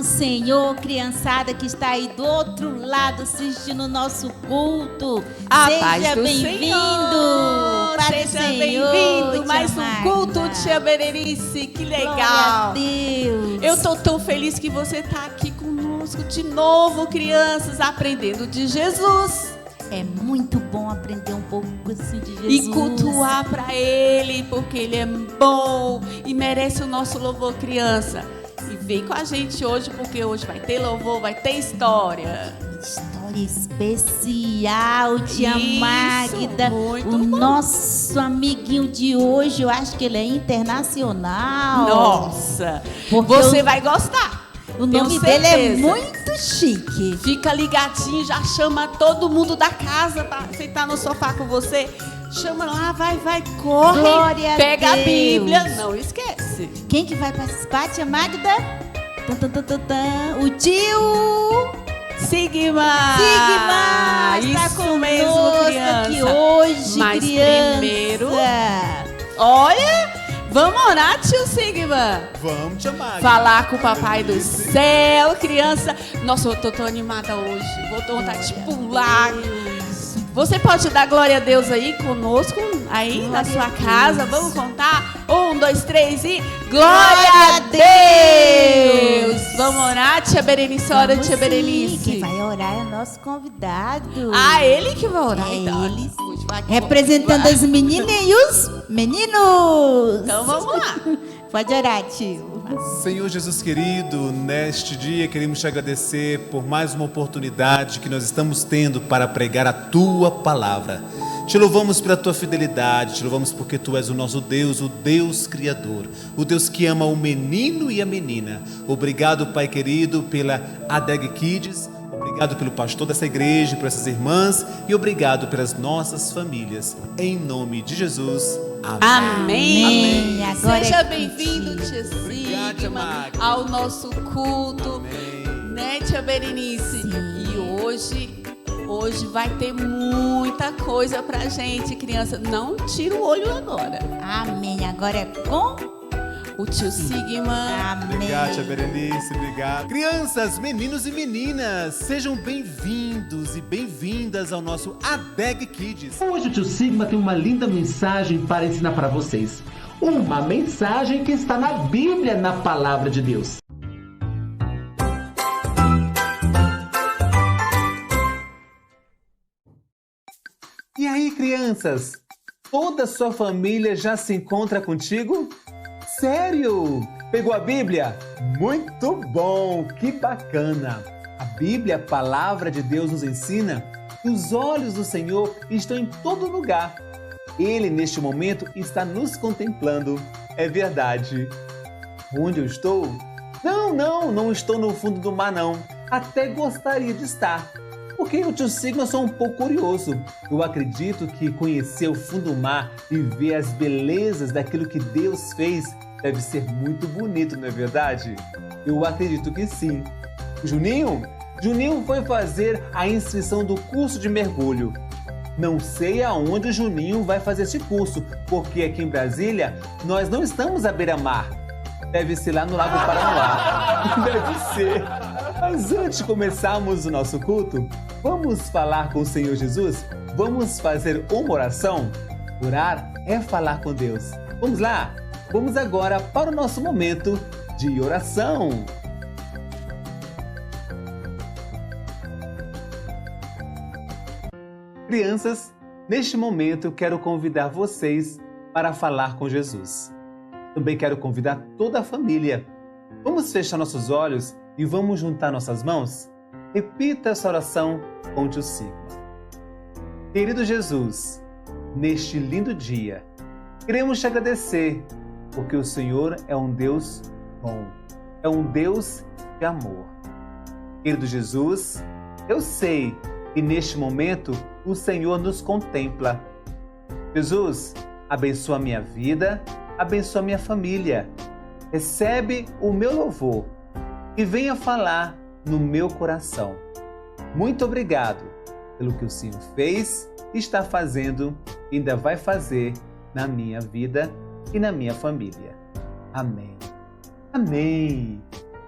Senhor, criançada que está aí do outro lado assistindo o nosso culto, seja bem-vindo! Seja bem-vindo! Mais um culto de Tia Berenice, que legal! Glória a Deus! Eu estou tão feliz que você está aqui conosco de novo, crianças, aprendendo de Jesus. É muito bom aprender um pouco assim de Jesus. E cultuar para Ele, porque Ele é bom e merece o nosso louvor, criança. E vem com a gente hoje, porque hoje vai ter louvor, vai ter história. História especial, tia Magda. Muito o bom. Nosso amiguinho de hoje, eu acho que ele é internacional. Nossa, porque você vai gostar. O nome dele é muito chique. Fica ligadinho, já chama todo mundo da casa para sentar no sofá com você. Chama lá, vai, corre. Glória pega a a Deus. Bíblia, não esquece. Quem que vai participar, tia Magda? O tio Sigma está isso conosco mesmo, criança. Aqui hoje, mas criança. primeiro, olha, vamos orar, tio Sigma. Vamos, tia Magda. Falar com o papai do céu, criança. Nossa, eu tô tão animada hoje. Vou ter vontade de pular. Você pode dar glória a Deus aí conosco, aí glória na sua casa. Vamos contar? 1, 2, 3 e... Glória a Deus! Vamos orar, tia Berenice? Ora, tia Berenice. Quem vai orar é o nosso convidado. Ah, ele que vai orar, É então. ele. Representando as meninas e os meninos. Então vamos lá. Pode orar, tio. Senhor Jesus querido, neste dia queremos te agradecer por mais uma oportunidade que nós estamos tendo para pregar a tua palavra. Te louvamos pela tua fidelidade, te louvamos porque tu és o nosso Deus, o Deus Criador, o Deus que ama o menino e a menina. Obrigado, Pai querido, pela ADEG Kids, obrigado pelo pastor dessa igreja, por essas irmãs e obrigado pelas nossas famílias. Em nome de Jesus, amém. Amém. Agora seja bem-vindo, tia Obrigado, Sigma, Magda. ao nosso culto, amém. né, tia Berenice? Sim. E hoje vai ter muita coisa pra gente, criança. Não tira o olho agora. Amém. Agora é com O tio Sigma. amém. Obrigado, tia Berenice, obrigado. Crianças, meninos e meninas, sejam bem-vindos e bem-vindas ao nosso ADEG Kids. Hoje o tio Sigma tem uma linda mensagem para ensinar para vocês. Uma mensagem que está na Bíblia, na Palavra de Deus. E aí, crianças? Toda a sua família já se encontra contigo? Sério? Pegou a Bíblia? Muito bom! Que bacana! A Bíblia, a Palavra de Deus, nos ensina que os olhos do Senhor estão em todo lugar. Ele, neste momento, está nos contemplando. É verdade. Onde eu estou? Não estou no fundo do mar, não. Até gostaria de estar. Porque eu, tio Sigma, sou um pouco curioso. Eu acredito que conhecer o fundo do mar e ver as belezas daquilo que Deus fez deve ser muito bonito, não é verdade? Eu acredito que sim. Juninho foi fazer a inscrição do curso de mergulho. Não sei aonde o Juninho vai fazer esse curso, porque aqui em Brasília nós não estamos à beira-mar. Deve ser lá no Lago Paranoá. Deve ser. Mas antes de começarmos o nosso culto, vamos falar com o Senhor Jesus? Vamos fazer uma oração? Orar é falar com Deus. Vamos lá? Vamos agora para o nosso momento de oração. Crianças, neste momento eu quero convidar vocês para falar com Jesus. Também quero convidar toda a família. Vamos fechar nossos olhos e vamos juntar nossas mãos? Repita essa oração com o tio Sigma. Querido Jesus, neste lindo dia, queremos te agradecer, porque o Senhor é um Deus bom, é um Deus de amor. Querido Jesus, eu sei que neste momento o Senhor nos contempla. Jesus, abençoa a minha vida, abençoa a minha família. Recebe o meu louvor. e venha falar no meu coração. Muito obrigado pelo que o Senhor fez, está fazendo e ainda vai fazer na minha vida e na minha família. Amém. Amém.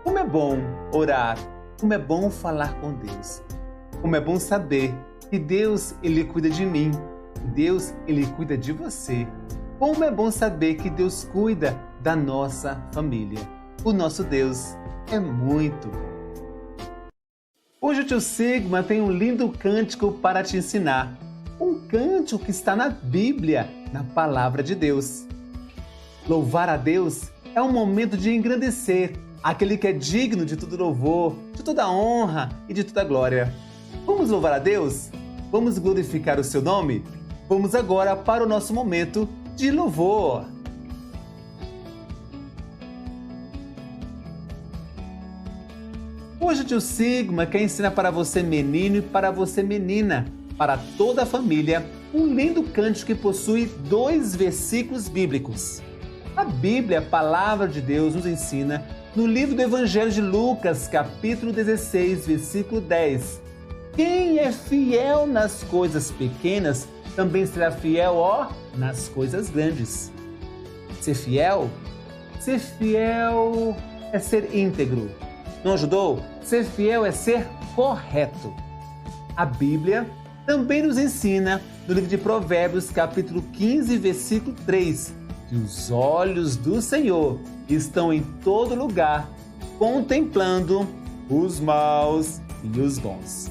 Como é bom orar, como é bom falar com Deus. Como é bom saber que Deus, Ele cuida de mim, que Deus, Ele cuida de você. Como é bom saber que Deus cuida da nossa família. O nosso Deus é muito bom. Hoje o tio Sigma tem um lindo cântico para te ensinar. Um cântico que está na Bíblia, na Palavra de Deus. Louvar a Deus é um momento de engrandecer aquele que é digno de todo louvor, de toda honra e de toda glória. Vamos louvar a Deus? Vamos glorificar o seu nome? Vamos agora para o nosso momento de louvor. Hoje o tio Sigma quer ensinar para você menino e para você menina, para toda a família, um lindo cântico que possui 2 versículos bíblicos. A Bíblia, a Palavra de Deus, nos ensina no livro do Evangelho de Lucas, capítulo 16, versículo 10. Quem é fiel nas coisas pequenas, também será fiel, nas coisas grandes. Ser fiel é ser íntegro. Não ajudou? Ser fiel é ser correto. A Bíblia também nos ensina no livro de Provérbios, capítulo 15, versículo 3, que os olhos do Senhor estão em todo lugar, contemplando os maus e os bons.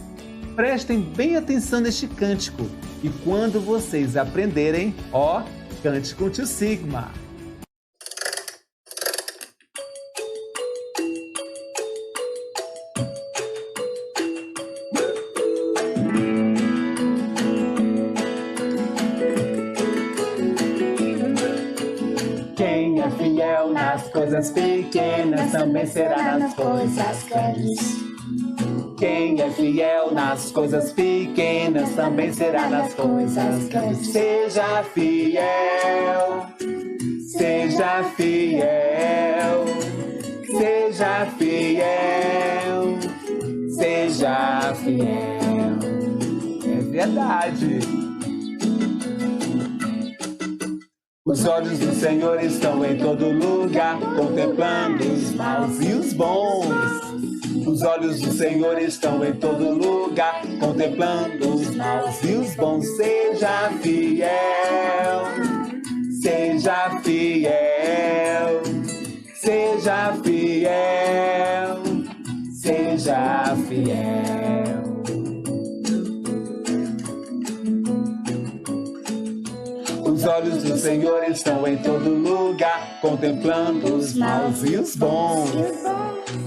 Prestem bem atenção neste cântico e quando vocês aprenderem, cante com o tio Sigma. Quem é fiel nas coisas pequenas também será nas coisas grandes. Quem é fiel nas coisas pequenas também será nas coisas grandes. Seja fiel, seja fiel, seja fiel, seja fiel. É verdade. Os olhos do Senhor estão em todo lugar, contemplando os maus e os bons. Os olhos do Senhor estão em todo lugar, contemplando os maus e os bons. Seja fiel, seja fiel, seja fiel, seja fiel. Os olhos do Senhor estão em todo lugar, contemplando os maus e os bons.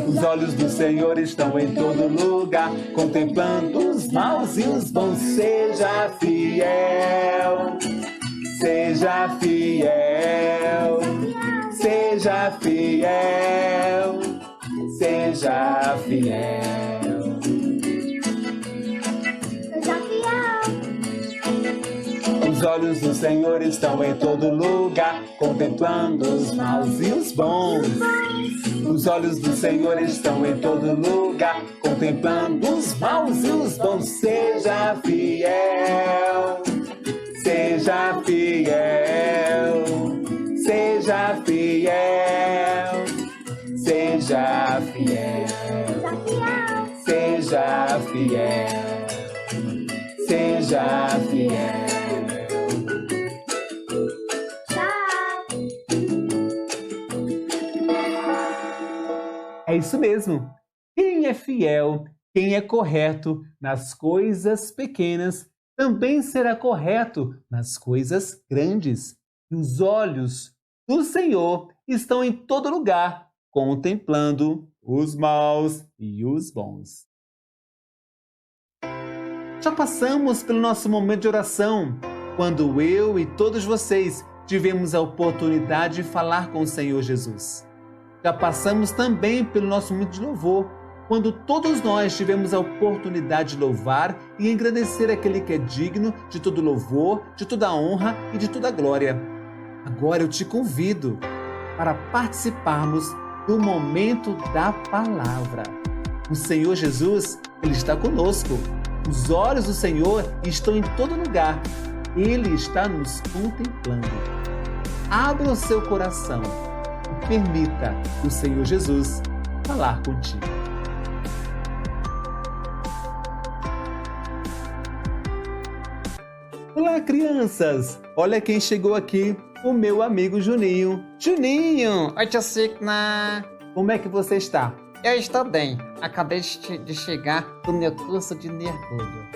Os olhos do Senhor estão em todo lugar, contemplando os maus e os bons. Seja fiel, seja fiel, seja fiel, seja fiel. Os olhos do Senhor estão em todo lugar, contemplando os maus e os bons. Os olhos do Senhor estão em todo lugar, contemplando os maus e os bons. Seja fiel, seja fiel, seja fiel, seja fiel, seja fiel, seja fiel. É isso mesmo. Quem é fiel, quem é correto nas coisas pequenas, também será correto nas coisas grandes. E os olhos do Senhor estão em todo lugar, contemplando os maus e os bons. Já passamos pelo nosso momento de oração, quando eu e todos vocês tivemos a oportunidade de falar com o Senhor Jesus. Já passamos também pelo nosso momento de louvor, quando todos nós tivemos a oportunidade de louvar e engrandecer aquele que é digno de todo louvor, de toda honra e de toda glória. Agora eu te convido para participarmos do momento da palavra. O Senhor Jesus, Ele está conosco. Os olhos do Senhor estão em todo lugar. Ele está nos contemplando. Abra o seu coração e permita o Senhor Jesus falar contigo. Olá, crianças! Olha quem chegou aqui, o meu amigo Juninho. Juninho! Oi, tia Signa. Como é que você está? Eu estou bem. Acabei de chegar do meu curso de mergulho.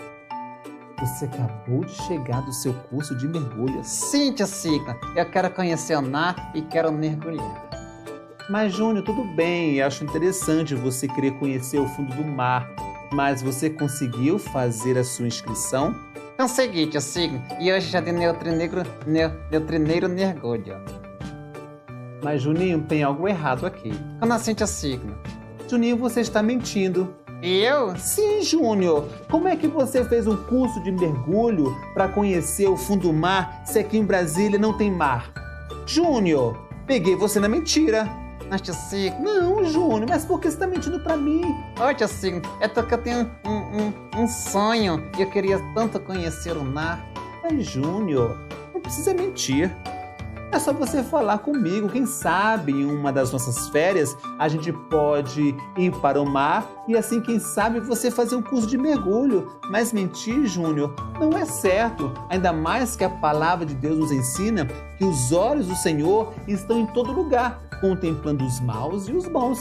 Você acabou de chegar do seu curso de mergulho? Sim, tia Signa. Eu quero conhecer o mar e quero mergulhar. Mas, Júnior, tudo bem. Acho interessante você querer conhecer o fundo do mar. Mas você conseguiu fazer a sua inscrição? Consegui, tia Signa. E hoje já dei meu treineiro mergulho. Mas, Juninho, tem algo errado aqui. Como assim, tia Signa? Juninho, você está mentindo. Eu? Sim, Júnior. Como é que você fez um curso de mergulho para conhecer o fundo do mar se aqui em Brasília não tem mar? Júnior, peguei você na mentira. Mas, tia Signa... Não, Júnior, mas por que você está mentindo para mim? Oi, tia Signa. É porque eu tenho um sonho e eu queria tanto conhecer o mar. Mas, Júnior, não precisa mentir. É só você falar comigo. Quem sabe em uma das nossas férias a gente pode ir para o mar e assim, quem sabe, você fazer um curso de mergulho. Mas mentir, Júnior, não é certo. Ainda mais que a palavra de Deus nos ensina que os olhos do Senhor estão em todo lugar, contemplando os maus e os bons.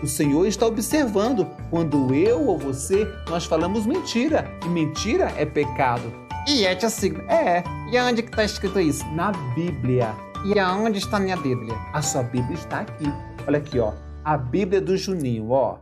O Senhor está observando quando eu ou você, nós falamos mentira. E mentira é pecado. E é, tia Signa? É, E aonde que está escrito isso? na Bíblia. E aonde está minha Bíblia? A sua Bíblia está aqui. Olha aqui, ó. A Bíblia do Juninho, ó.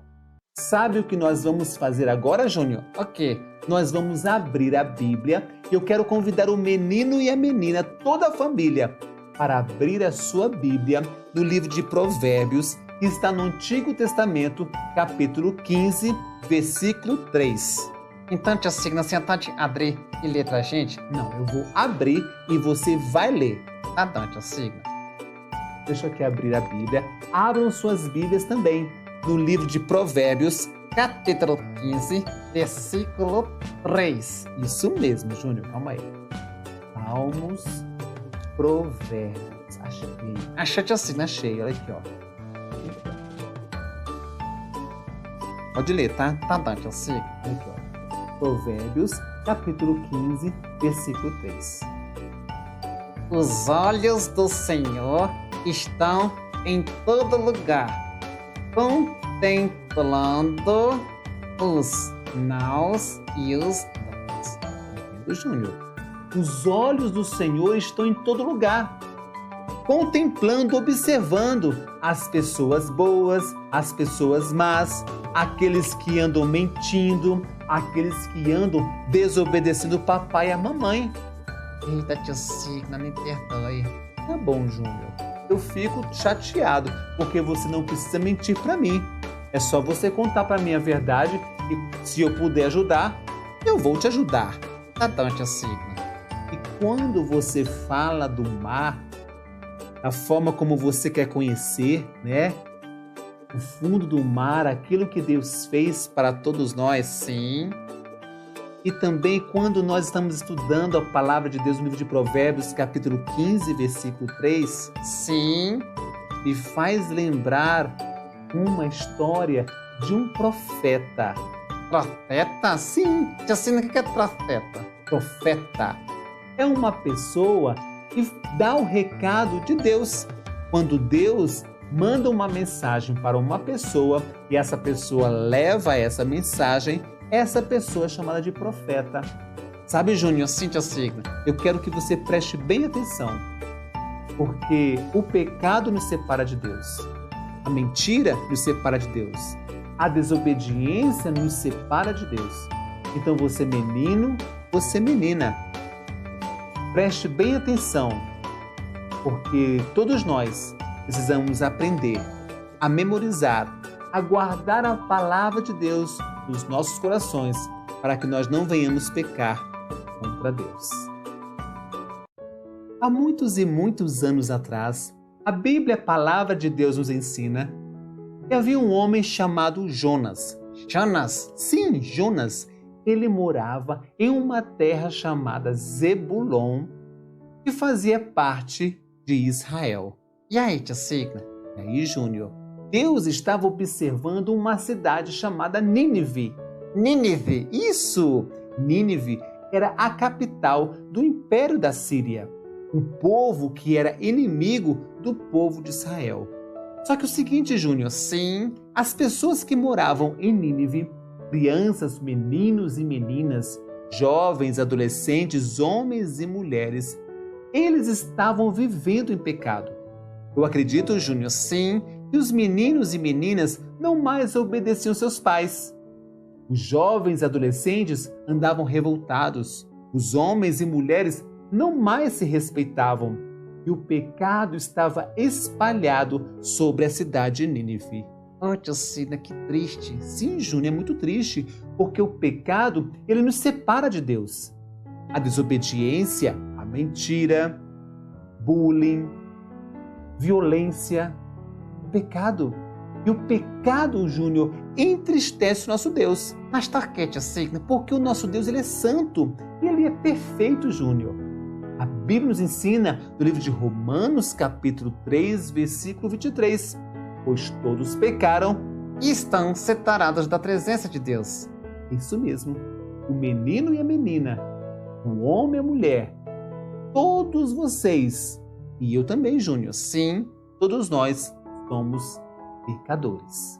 Sabe o que nós vamos fazer agora, Júnior? O quê? Nós vamos abrir a Bíblia e eu quero convidar o menino e a menina, toda a família, para abrir a sua Bíblia no livro de Provérbios, que está no Antigo Testamento, capítulo 15, versículo 3. Então, tia Signa, você pode abrir e ler pra gente? Não, eu vou abrir e você vai ler. Tá bom, tia Signa. Deixa eu aqui abrir a Bíblia. Abram suas Bíblias também no livro de Provérbios. Capítulo 15, versículo 3. Isso mesmo, Júnior. Calma aí. Salmos, Provérbios. Achei. Achou, tia Signa? Achei. Olha aqui, ó. Pode ler, tá? Tá bom, tia Signa. Olha aqui, ó. Provérbios, capítulo 15, versículo 3. Os olhos do Senhor estão em todo lugar, contemplando os maus e os bons. Entendeu, Júnior? Os olhos do Senhor estão em todo lugar, contemplando, observando as pessoas boas, as pessoas más, aqueles que andam mentindo, aqueles que andam desobedecendo o papai e a mamãe. Eita, tia Signa, me perdoe. Tá bom, Júnior. Eu fico chateado, porque você não precisa mentir para mim. É só você contar para mim a verdade e se eu puder ajudar, eu vou te ajudar. Tá bom, tia Signa. E quando você fala do mar, a forma como você quer conhecer, né? O fundo do mar, aquilo que Deus fez para todos nós. Sim. E também quando nós estamos estudando a palavra de Deus no livro de Provérbios, capítulo 15, versículo 3, Sim. me faz lembrar uma história de um profeta. Profeta? Sim, Tia Signa, o que é profeta? profeta é uma pessoa que dá o recado de Deus. Quando Deus manda uma mensagem para uma pessoa e essa pessoa leva essa mensagem, essa pessoa é chamada de profeta. Sabe, Júnior, Sim, tia Signa. eu quero que você preste bem atenção, porque o pecado nos separa de Deus, a mentira nos separa de Deus, a desobediência nos separa de Deus. Então você, menino, você, menina, preste bem atenção, porque todos nós precisamos aprender a memorizar, a guardar a palavra de Deus nos nossos corações, para que nós não venhamos pecar contra Deus. Há muitos e muitos anos atrás, a Bíblia, a palavra de Deus, nos ensina E havia um homem chamado Jonas. Jonas? Sim, Jonas. Ele morava em uma terra chamada Zebulon, que fazia parte de Israel. E aí, tia Signa? E aí, Júnior, Deus estava observando uma cidade chamada Nínive. Nínive? Isso! Nínive era a capital do Império da Síria, um povo que era inimigo do povo de Israel. Só que o seguinte, Júnior, Sim. as pessoas que moravam em Nínive, crianças, meninos e meninas, jovens, adolescentes, homens e mulheres, eles estavam vivendo em pecado. Eu acredito, Júnior, Sim. que os meninos e meninas não mais obedeciam seus pais. Os jovens e adolescentes andavam revoltados. Os homens e mulheres não mais se respeitavam. E o pecado estava espalhado sobre a cidade de Nínive. Oh, tia Signa, que triste. Sim, Júnior, é muito triste, porque o pecado, ele nos separa de Deus. A desobediência, a mentira, bullying, violência, pecado. E o pecado, Júnior, entristece o nosso Deus. Mas por que, tia Signa? Porque o nosso Deus, ele é santo e ele é perfeito, Júnior. A Bíblia nos ensina no livro de Romanos, capítulo 3, versículo 23. Pois todos pecaram. E estão separados da presença de Deus. Isso mesmo. O menino e a menina, o homem e a mulher, todos vocês, e eu também, Júnior, Sim. todos nós somos pecadores.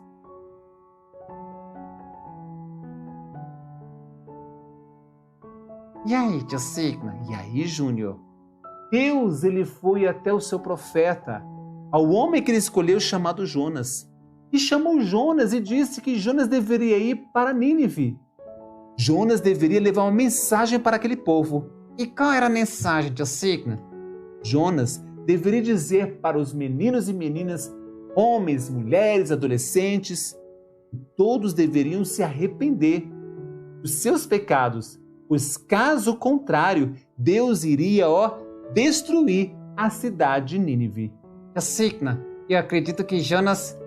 E aí, tia Signa? E aí, Júnior, Deus, ele foi até o seu profeta, ao homem que ele escolheu chamado Jonas, e chamou Jonas e disse que Jonas deveria ir para Nínive. Jonas deveria levar uma mensagem para aquele povo. E qual era a mensagem, tia Signa? Jonas deveria dizer para os meninos e meninas, homens, mulheres, adolescentes, que todos deveriam se arrepender dos seus pecados, pois caso contrário, Deus iria, destruir a cidade de Nínive. Tia Signa, eu acredito que Jonas,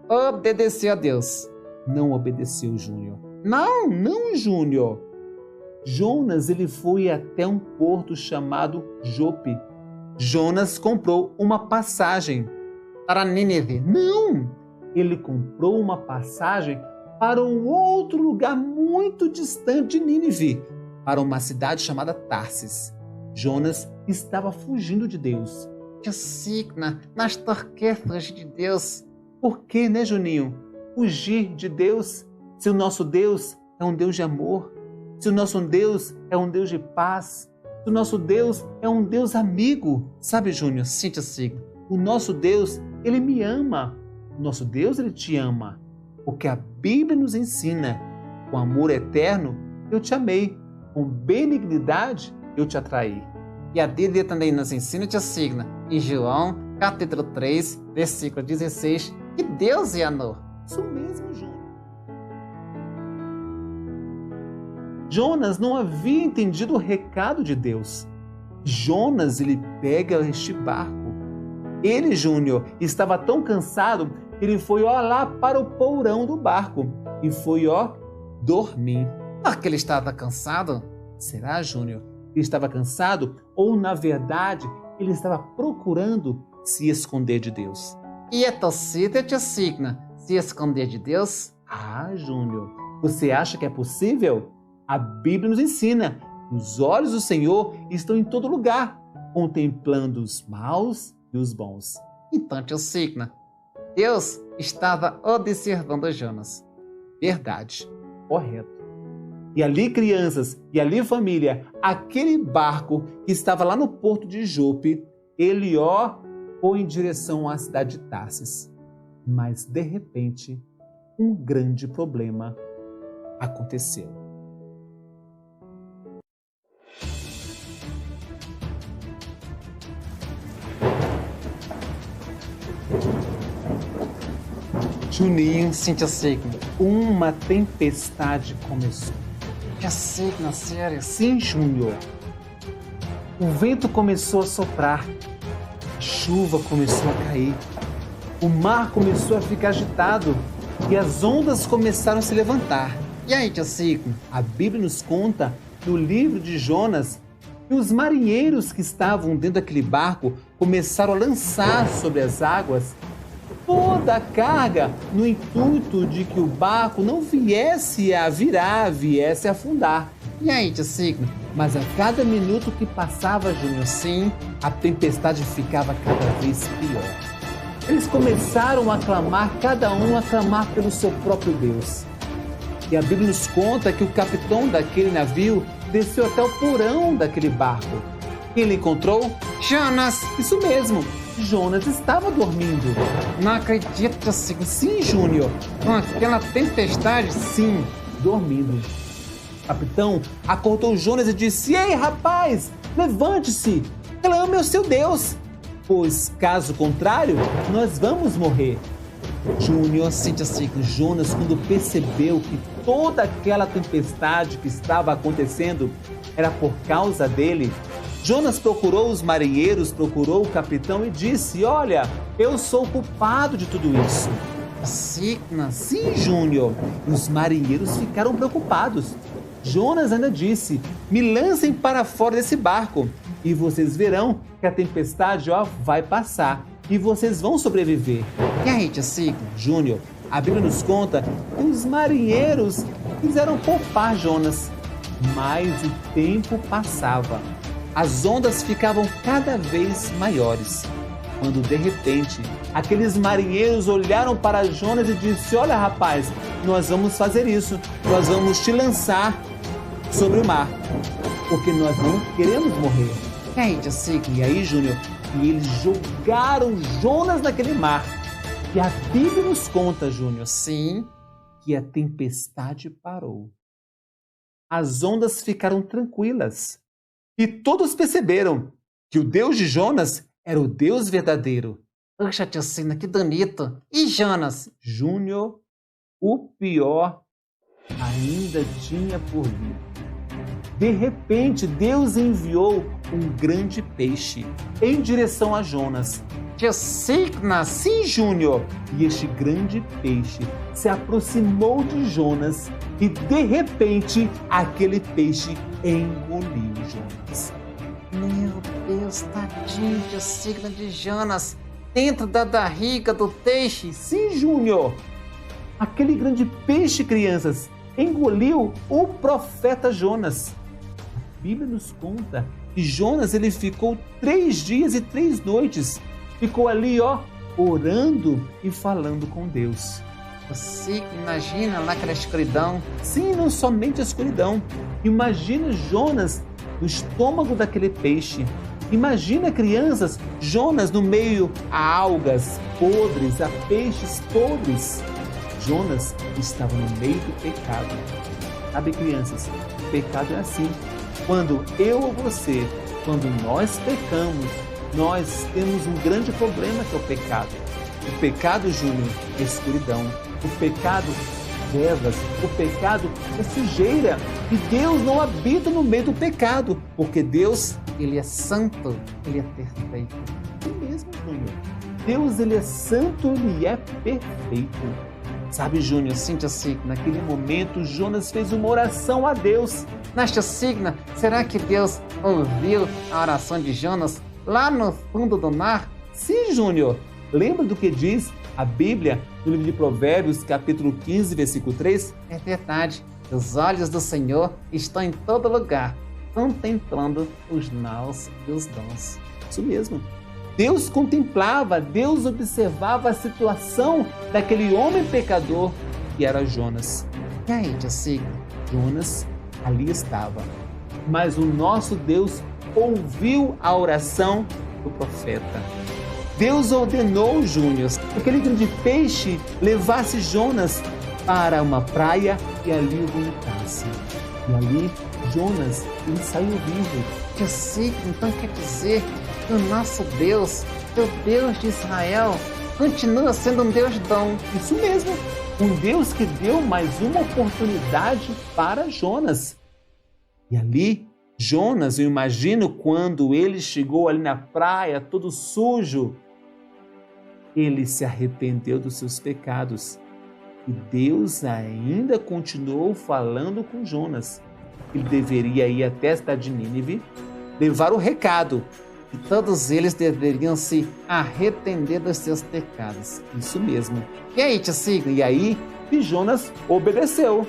obedeceu a Deus. Não obedeceu, Júnior. Não. Júnior. Jonas, ele foi até um porto chamado Jope. Jonas comprou uma passagem Para Nínive. Não! Ele comprou uma passagem para um outro lugar muito distante de Nínive, para uma cidade chamada Tarsis. Jonas estava fugindo de Deus. Tia Signa, mas por que fugir de Deus? Por que, né, Juninho? Fugir de Deus? Se o nosso Deus é um Deus de amor, se o nosso Deus é um Deus de paz, se o nosso Deus é um Deus amigo. Sabe, Júnior? Sim, tia Signa. O nosso Deus, ele me ama. O nosso Deus, ele te ama. Porque a Bíblia nos ensina, com amor eterno, eu te amei. Com benignidade, eu te atraí. E a Bíblia também nos ensina, tia Signa, em João, capítulo 3, versículo 16, que Deus é amor. Isso mesmo, Júnior. Jonas não havia entendido o recado de Deus. Jonas, ele pega este barco. Ele, Júnior, estava tão cansado que ele foi lá para o porão do barco e foi dormir. Porque ele estava cansado? Será, Júnior? Ele estava cansado ou, na verdade, ele estava procurando se esconder de Deus? E é torcida, tia Signa, se esconder de Deus? Júnior, você acha que é possível? A Bíblia nos ensina que os olhos do Senhor estão em todo lugar, contemplando os maus e os bons. Então, tia Signa, Deus estava observando Jonas. Verdade, correto. E ali, crianças, e ali, família, aquele barco que estava lá no porto de Jope, ele, foi em direção à cidade de Tarsis. Mas, de repente, um grande problema aconteceu. Juninho, Sim, tia Signa. uma tempestade começou. Tia Signa, sério? Sim, Júnior. O vento começou a soprar, a chuva começou a cair, o mar começou a ficar agitado e as ondas começaram a se levantar. E aí, tio Ciclo? A Bíblia nos conta, no livro de Jonas, que os marinheiros que estavam dentro daquele barco começaram a lançar sobre as águas toda a carga no intuito de que o barco não viesse a virar, viesse a afundar. E aí, tio Ciclo? Mas a cada minuto que passava, Júnior, sim, a tempestade ficava cada vez pior. Eles começaram a clamar, cada um a clamar pelo seu próprio Deus. E a Bíblia nos conta que o capitão daquele navio desceu até o porão daquele barco. E ele encontrou Jonas! Isso mesmo, Jonas estava dormindo. Não acredito, tio Ciclo. Sim, Júnior. Com aquela tempestade? Sim, dormindo. O capitão acordou Jonas e disse: Ei, rapaz, levante-se, clame ao seu Deus, pois caso contrário, nós vamos morrer. Júnior, sim, tio Ciclo. Jonas, quando percebeu que toda aquela tempestade que estava acontecendo era por causa dele, Jonas procurou os marinheiros, procurou o capitão e disse: Olha, eu sou o culpado de tudo isso. Ciclo? Sim, Júnior. E os marinheiros ficaram preocupados. Jonas ainda disse: Me lancem para fora desse barco e vocês verão que a tempestade vai passar e vocês vão sobreviver. E aí, tio Ciclo? Júnior, a Bíblia nos conta que os marinheiros quiseram poupar Jonas, mas o tempo passava. As ondas ficavam cada vez maiores, quando de repente aqueles marinheiros olharam para Jonas e disseram: Olha, rapaz, nós vamos fazer isso, nós vamos te lançar sobre o mar, porque nós não queremos morrer. E aí, tio Ciclo? E aí, Júnior, e eles jogaram Jonas naquele mar. E a Bíblia nos conta, Júnior, Sim. que a tempestade parou. As ondas ficaram tranquilas. E todos perceberam que o Deus de Jonas era o Deus verdadeiro. Puxa, tio Ciclo, que bonito. E Jonas? Júnior, o pior ainda tinha por vir. De repente, Deus enviou um grande peixe em direção a Jonas. Tio Ciclo? Sim, Júnior. E este grande peixe se aproximou de Jonas e, de repente, aquele peixe engoliu Jonas. Meu Deus, tadinho, tio Ciclo, de Jonas. Dentro da barriga do peixe. Sim, Júnior. Aquele grande peixe, crianças, engoliu o profeta Jonas. A Bíblia nos conta que Jonas ele ficou 3 dias e 3 noites. Ficou ali, orando e falando com Deus. Você imagina lá aquela escuridão? Sim, não somente a escuridão. Imagina Jonas no estômago daquele peixe. Imagina, crianças, Jonas no meio a algas podres, a peixes podres. Jonas estava no meio do pecado. Sabe, crianças, o pecado é assim. Quando eu ou você, quando nós pecamos, nós temos um grande problema que é o pecado. O pecado, Júnior, é escuridão. O pecado, trevas. O pecado é sujeira. E Deus não habita no meio do pecado, porque Deus, Ele é santo, Ele é perfeito. é mesmo, Júnior. Deus, Ele é santo, Ele é perfeito. Sabe, Júnior, Sim, tio Ciclo. naquele momento, Jonas fez uma oração a Deus. Mas, tio Ciclo, será que Deus ouviu a oração de Jonas lá no fundo do mar? Sim, Júnior. Lembra do que diz a Bíblia no livro de Provérbios, capítulo 15, versículo 3? É verdade. Os olhos do Senhor estão em todo lugar, contemplando os maus e os bons. Isso mesmo. Deus contemplava, Deus observava a situação daquele homem pecador que era Jonas. E aí, tio Ciclo? Jonas ali estava. Mas o nosso Deus ouviu a oração do profeta. Deus ordenou, Júnior, que aquele grande peixe levasse Jonas para uma praia e ali o vomitasse. E ali, Jonas, ele saiu vivo. Tio Ciclo, então quer dizer que o nosso Deus, o Deus de Israel, continua sendo um Deus bom. Isso mesmo, um Deus que deu mais uma oportunidade para Jonas. E ali, Jonas, eu imagino quando ele chegou ali na praia, todo sujo, ele se arrependeu dos seus pecados. E Deus ainda continuou falando com Jonas. Ele deveria ir até a cidade de Nínive, levar o recado. E todos eles deveriam se arrepender dos seus pecados. Isso mesmo. E aí, tia Signa? E aí, Jonas obedeceu.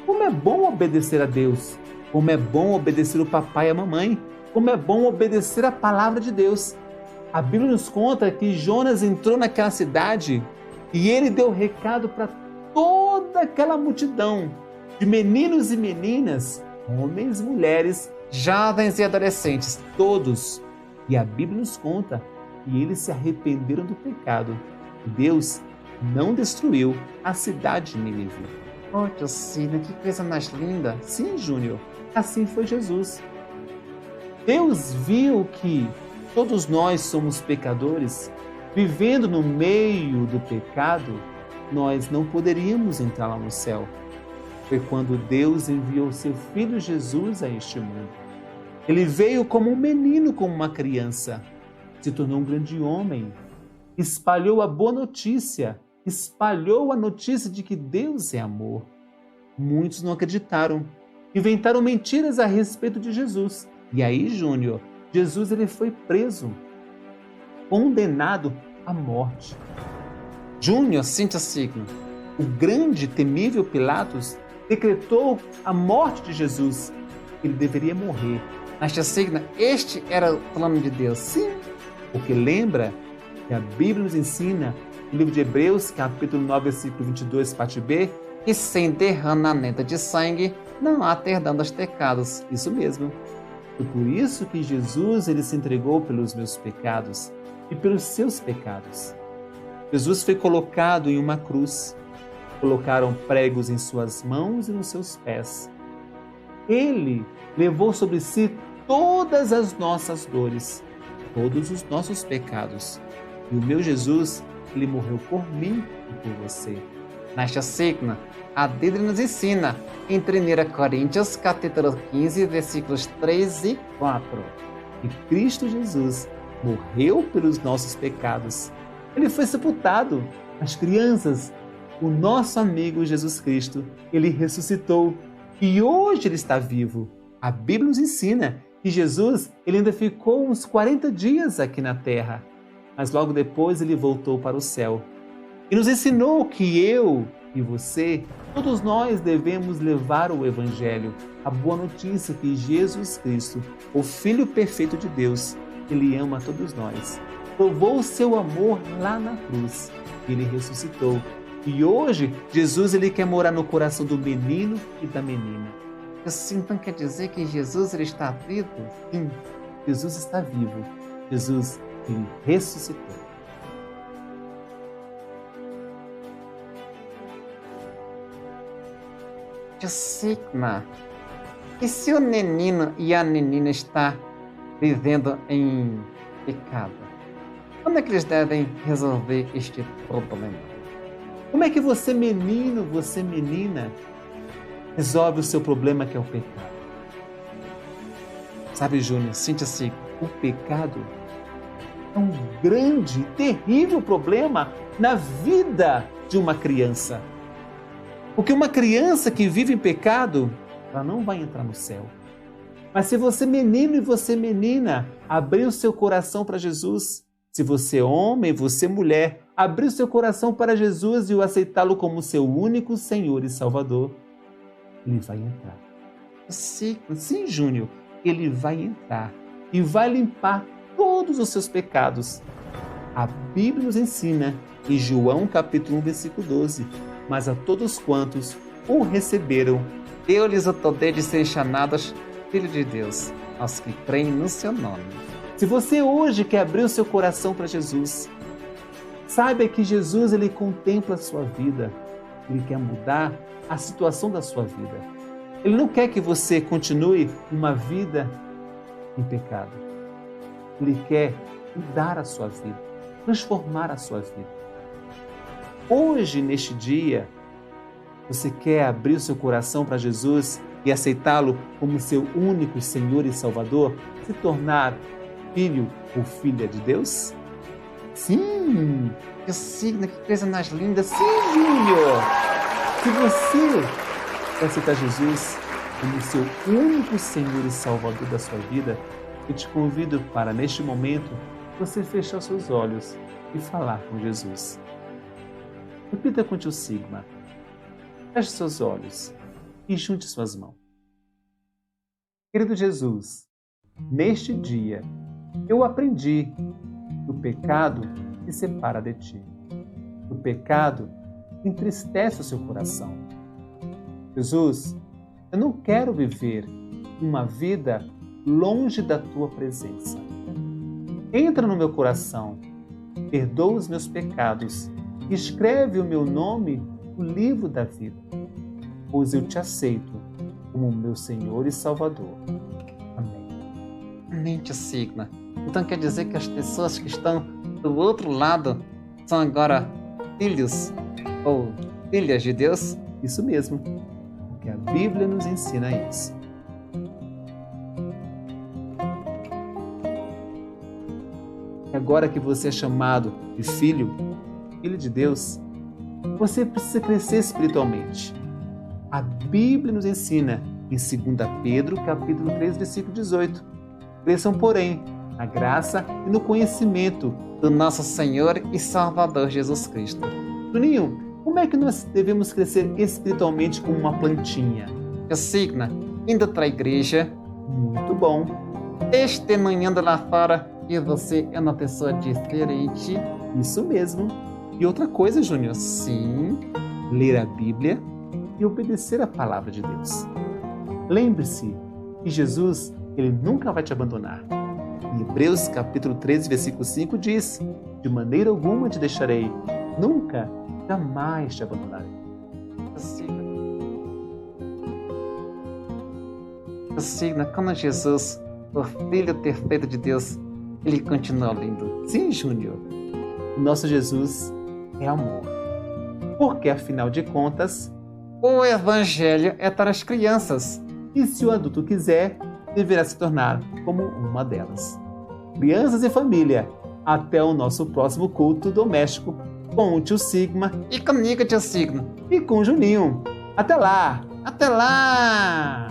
Como é bom obedecer a Deus. Como é bom obedecer o papai e a mamãe. Como é bom obedecer a palavra de Deus. A Bíblia nos conta que Jonas entrou naquela cidade e ele deu recado para toda aquela multidão de meninos e meninas, homens, mulheres, Jovens e adolescentes. todos. E a Bíblia nos conta que eles se arrependeram do pecado. E Deus não destruiu a cidade de Nínive. Oh, tia Signa, que coisa mais linda. Sim, Júnior, assim foi Jesus. Deus viu que todos nós somos pecadores, vivendo no meio do pecado, nós não poderíamos entrar lá no céu. Foi quando Deus enviou seu Filho Jesus a este mundo. Ele veio como um menino, como uma criança, se tornou um grande homem, espalhou a boa notícia, espalhou a notícia de que Deus é amor. Muitos não acreditaram, inventaram mentiras a respeito de Jesus. E aí, Júnior, Jesus ele foi preso, condenado à morte. Júnior, sim, tia Signa. O grande, temível Pilatos decretou a morte de Jesus. Ele deveria morrer. Mas, tia Signa, este era o plano de Deus. Sim, porque lembra que a Bíblia nos ensina, no livro de Hebreus, capítulo 9, versículo 22, parte B, E sem derramamento de sangue, não há perdão dos pecados. isso mesmo. Foi por isso que Jesus ele se entregou pelos meus pecados e pelos seus pecados. Jesus foi colocado em uma cruz. Colocaram pregos em suas mãos e nos seus pés. Ele levou sobre si todas as nossas dores, todos os nossos pecados. E o meu Jesus, ele morreu por mim e por você. Mas, tia Signa, a Bíblia nos ensina em 1 Coríntios, capítulo 15, versículos 3 e 4. E Cristo Jesus morreu pelos nossos pecados. Ele foi sepultado. As crianças, o nosso amigo Jesus Cristo, ele ressuscitou e hoje ele está vivo. A Bíblia nos ensina que Jesus ele ainda ficou uns 40 dias aqui na terra, mas logo depois ele voltou para o céu. E nos ensinou que eu e você, todos nós devemos levar o Evangelho, a boa notícia que Jesus Cristo, o Filho perfeito de Deus, ele ama todos nós. Provou o seu amor lá na cruz. Ele ressuscitou. E hoje, Jesus ele quer morar no coração do menino e da menina. Assim, então quer dizer que Jesus ele está vivo? Sim, Jesus está vivo. Jesus, ele ressuscitou. Tia Signa, e se o menino e a menina estão vivendo em pecado? Como é que eles devem resolver este problema? Como é que você, menino, você, menina, resolve o seu problema que é o pecado? Sabe, Júnior, tia Signa, o pecado é um grande, terrível problema na vida de uma criança. Porque uma criança que vive em pecado, ela não vai entrar no céu. Mas se você, menino e você, menina, abrir o seu coração para Jesus, se você, homem e você, mulher, abrir o seu coração para Jesus e o aceitá-lo como seu único Senhor e Salvador, ele vai entrar. Sim, Júnior, ele vai entrar e vai limpar todos os seus pecados. A Bíblia nos ensina em João capítulo 1, versículo 12, mas a todos quantos o receberam, deu-lhes o poder de serem chamados filhos de Deus, aos que creem no seu nome. Se você hoje quer abrir o seu coração para Jesus, saiba que Jesus ele contempla a sua vida, ele quer mudar a situação da sua vida. Ele não quer que você continue uma vida em pecado. Ele quer mudar a sua vida, transformar a sua vida. Hoje, neste dia, você quer abrir o seu coração para Jesus e aceitá-lo como seu único Senhor e Salvador, se tornar filho ou filha de Deus? Sim, tio Signo, que coisa mais linda. Sim, Júnior. Se você quer aceitar Jesus como seu único Senhor e Salvador da sua vida, eu te convido para, neste momento, você fechar os seus olhos e falar com Jesus. Repita com o tio Sigma. Feche seus olhos e junte suas mãos. Querido Jesus, neste dia eu aprendi que o pecado me separa de ti. O pecado entristece o seu coração. Jesus, eu não quero viver uma vida longe da tua presença. Entra no meu coração, perdoa os meus pecados e escreve o meu nome no livro da vida, pois eu te aceito como meu Senhor e Salvador. Amém. Amém, tio Signo. Então quer dizer que as pessoas que estão do outro lado são agora filhos ou filhas de Deus? Isso mesmo, porque a Bíblia nos ensina isso. Agora que você é chamado de filho de Deus, você precisa crescer espiritualmente. A Bíblia nos ensina em 2 Pedro, capítulo 3, versículo 18. Cresçam, porém, na graça e no conhecimento do nosso Senhor e Salvador Jesus Cristo. Juninho, como é que nós devemos crescer espiritualmente como uma plantinha? Tio Signo, indo para a igreja. Muito bom. Testemunhando lá fora que você é uma pessoa diferente. Isso mesmo. E outra coisa, Júnior, Sim, ler a Bíblia e obedecer a palavra de Deus. Lembre-se que Jesus, ele nunca vai te abandonar. Em Hebreus capítulo 13, versículo 5 diz: de maneira alguma te deixarei, nunca, jamais te abandonarei. Tio Signo, como Jesus, o Filho perfeito de Deus, ele continua lindo. Sim, Júnior, o nosso Jesus é amor. Porque, afinal de contas, o Evangelho é para as crianças. E se o adulto quiser, deverá se tornar como uma delas. Crianças e família, até o nosso próximo culto doméstico com o tio Sigma e comigo, tio Signo. E com o Juninho. Até lá! Até lá!